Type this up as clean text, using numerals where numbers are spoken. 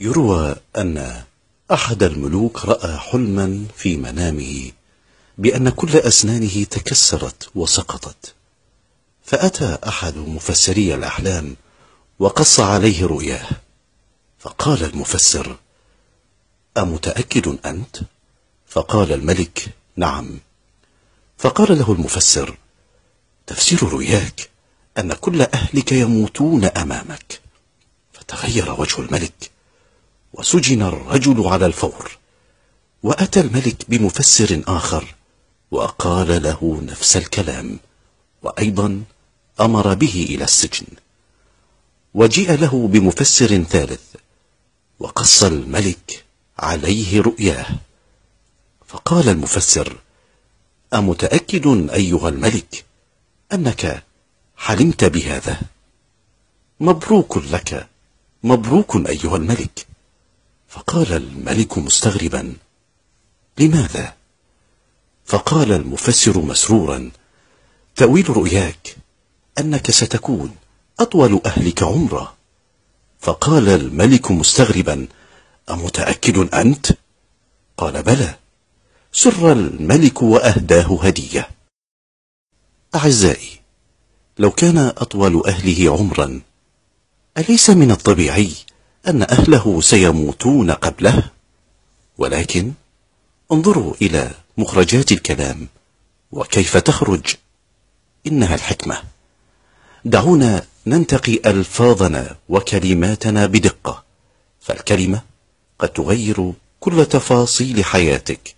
يروى أن أحد الملوك رأى حلما في منامه بأن كل أسنانه تكسرت وسقطت، فأتى أحد مفسري الأحلام وقص عليه رؤياه، فقال المفسر: أمتأكد أنت؟ فقال الملك: نعم. فقال له المفسر: تفسير رؤياك أن كل أهلك يموتون أمامك. فتغير وجه الملك وسجن الرجل على الفور، وأتى الملك بمفسر آخر وقال له نفس الكلام، وأيضا أمر به إلى السجن. وجيء له بمفسر ثالث وقص الملك عليه رؤياه، فقال المفسر: أمتأكد أيها الملك أنك حلمت بهذا؟ مبروك لك، مبروك أيها الملك. فقال الملك مستغربا: لماذا؟ فقال المفسر مسرورا: تأويل رؤياك أنك ستكون أطول أهلك عمرا. فقال الملك مستغربا: أمتأكد أنت؟ قال: بلى. سر الملك وأهداه هدية. أعزائي، لو كان أطول أهله عمرا، أليس من الطبيعي أن أهله سيموتون قبله؟ ولكن انظروا إلى مخرجات الكلام وكيف تخرج، إنها الحكمة. دعونا ننتقي ألفاظنا وكلماتنا بدقة، فالكلمة قد تغير كل تفاصيل حياتك